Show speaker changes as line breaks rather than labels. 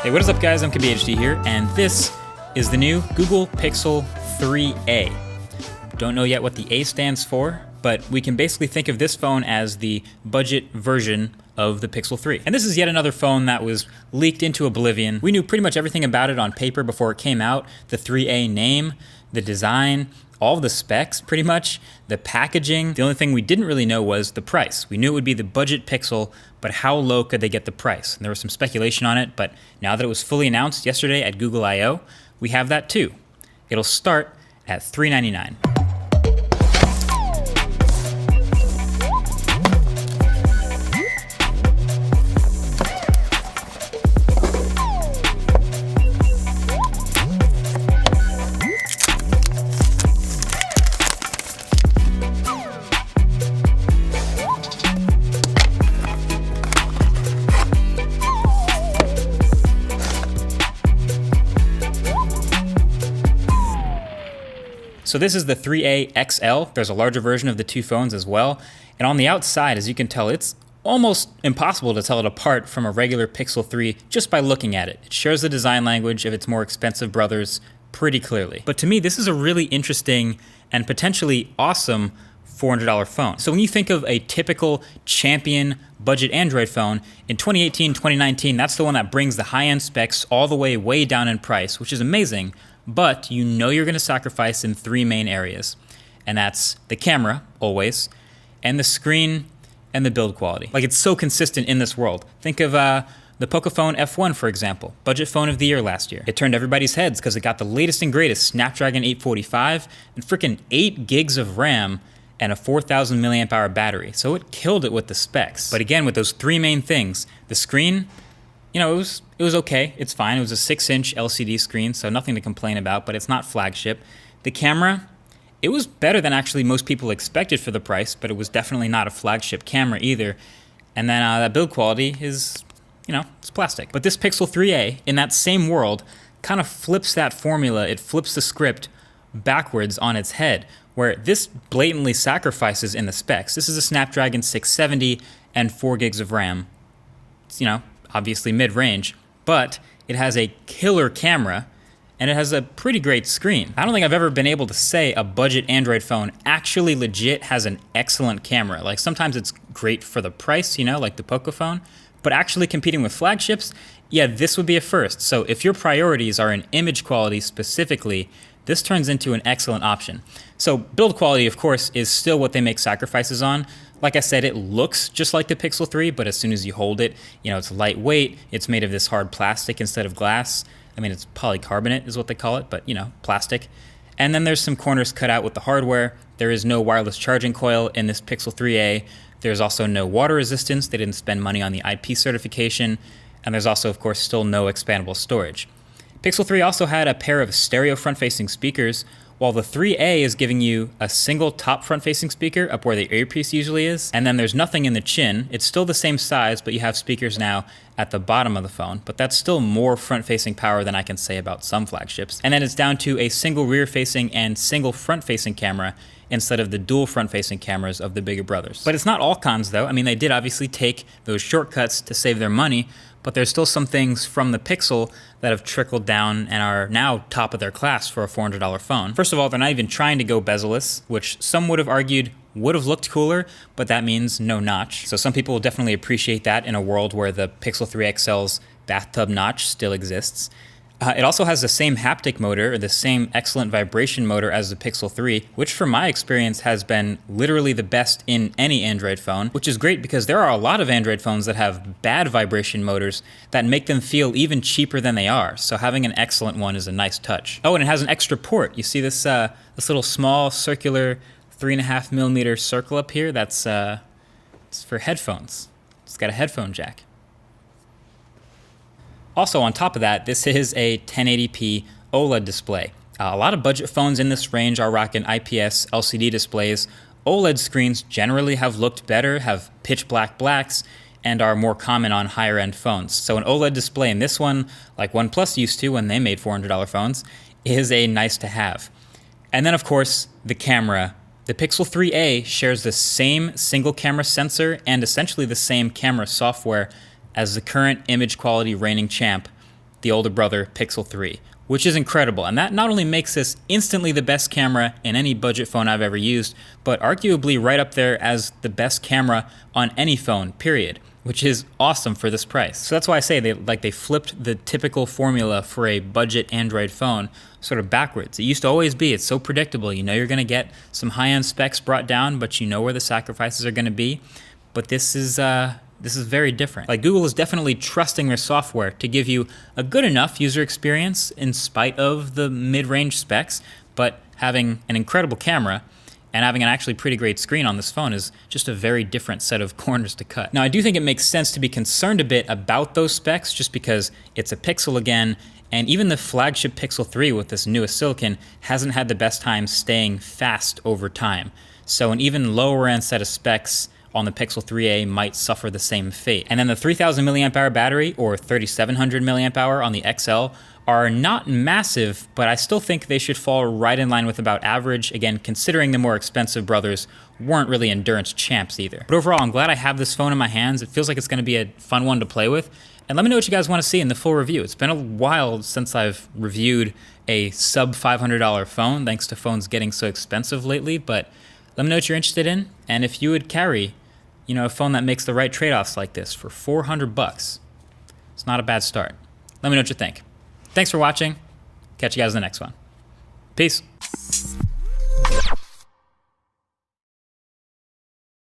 Hey, what is up guys? I'm KBHD here, and this is the new Google Pixel 3a. Don't know yet what the A stands for, but we can basically think of this phone as the budget version of the Pixel 3. And this is yet another phone that was leaked into oblivion. We knew pretty much everything about it on paper before it came out. The 3A name, the design, all of the specs pretty much, the packaging. The only thing we didn't really know was the price. We knew it would be the budget Pixel, but how low could they get the price? And there was some speculation on it, but now that it was fully announced yesterday at Google I/O, we have that too. It'll start at $399. So this is the 3A XL. There's a larger version of the two phones as well. And on the outside, as you can tell, it's almost impossible to tell it apart from a regular Pixel 3 just by looking at it. It shares the design language of its more expensive brothers pretty clearly. But to me, this is a really interesting and potentially awesome $400 phone. So when you think of a typical champion budget Android phone, in 2018, 2019, that's the one that brings the high-end specs all the way down in price, which is amazing. But you know you're going to sacrifice in three main areas, and that's the camera, always, and the screen, and the build quality. Like, it's so consistent in this world. Think of the Pocophone F1, for example, budget phone of the year last year. It turned everybody's heads because it got the latest and greatest Snapdragon 845 and freaking 8 gigs of RAM and a 4,000 milliamp hour battery. So it killed it with the specs. But again, with those three main things, the screen, you know, it was okay. It's fine. It was a 6-inch LCD screen, so nothing to complain about, but it's not flagship. The camera, it was better than actually most people expected for the price, but it was definitely not a flagship camera either. And then that build quality is, you know, it's plastic. But this Pixel 3a, in that same world, kind of flips that formula. It flips the script backwards on its head, where this blatantly sacrifices in the specs. This is a Snapdragon 670 and 4 gigs of RAM. It's, you know, obviously mid-range, but it has a killer camera and it has a pretty great screen. I don't think I've ever been able to say a budget Android phone actually legit has an excellent camera. Like, sometimes it's great for the price, you know, like the Pocophone, but actually competing with flagships, yeah, this would be a first. So if your priorities are in image quality specifically, this turns into an excellent option. So build quality, of course, is still what they make sacrifices on. Like I said, it looks just like the Pixel 3, but as soon as you hold it, you know, it's lightweight. It's made of this hard plastic instead of glass. I mean, it's polycarbonate is what they call it, but, you know, plastic. And then there's some corners cut out with the hardware. There is no wireless charging coil in this Pixel 3a. There's also no water resistance. They didn't spend money on the IP certification. And there's also, of course, still no expandable storage. Pixel 3 also had a pair of stereo front-facing speakers, while the 3a is giving you a single top front-facing speaker up where the earpiece usually is, and then there's nothing in the chin. It's still the same size, but you have speakers now at the bottom of the phone, but that's still more front-facing power than I can say about some flagships. And then it's down to a single rear-facing and single front-facing camera instead of the dual front-facing cameras of the bigger brothers. But it's not all cons though. I mean, they did obviously take those shortcuts to save their money, but there's still some things from the Pixel that have trickled down and are now top of their class for a $400 phone. First of all, they're not even trying to go bezel-less, which some would have argued would have looked cooler, but that means no notch. So some people will definitely appreciate that in a world where the Pixel 3 XL's bathtub notch still exists. It also has the same haptic motor, or the same excellent vibration motor as the Pixel 3, which from my experience has been literally the best in any Android phone, which is great because there are a lot of Android phones that have bad vibration motors that make them feel even cheaper than they are. So having an excellent one is a nice touch. Oh, and it has an extra port. You see this this little small circular 3.5mm circle up here? That's it's for headphones. It's got a headphone jack. Also, on top of that, this is a 1080p OLED display. A lot of budget phones in this range are rocking IPS LCD displays. OLED screens generally have looked better, have pitch black blacks, and are more common on higher end phones. So an OLED display in this one, like OnePlus used to when they made $400 phones, is a nice to have. And then of course, the camera. The Pixel 3a shares the same single camera sensor and essentially the same camera software as the current image quality reigning champ, the older brother Pixel 3, which is incredible. And that not only makes this instantly the best camera in any budget phone I've ever used, but arguably right up there as the best camera on any phone, period, which is awesome for this price. So that's why I say they flipped the typical formula for a budget Android phone sort of backwards. It used to always be, it's so predictable. You know you're gonna get some high-end specs brought down, but you know where the sacrifices are gonna be. But this is very different. Like, Google is definitely trusting their software to give you a good enough user experience in spite of the mid-range specs, but having an incredible camera and having an actually pretty great screen on this phone is just a very different set of corners to cut. Now, I do think it makes sense to be concerned a bit about those specs just because it's a Pixel again, and even the flagship Pixel 3 with this newest silicon hasn't had the best time staying fast over time. So an even lower end set of specs on the Pixel 3a might suffer the same fate. And then the 3000 milliamp hour battery or 3700 milliamp hour on the XL are not massive, but I still think they should fall right in line with about average, again, considering the more expensive brothers weren't really endurance champs either. But overall, I'm glad I have this phone in my hands. It feels like it's gonna be a fun one to play with. And let me know what you guys wanna see in the full review. It's been a while since I've reviewed a sub $500 phone, thanks to phones getting so expensive lately, but let me know what you're interested in, and if you would carry, a phone that makes the right trade-offs like this for 400 bucks. It's not a bad start. Let me know what you think. Thanks for watching. Catch you guys in the next one. Peace.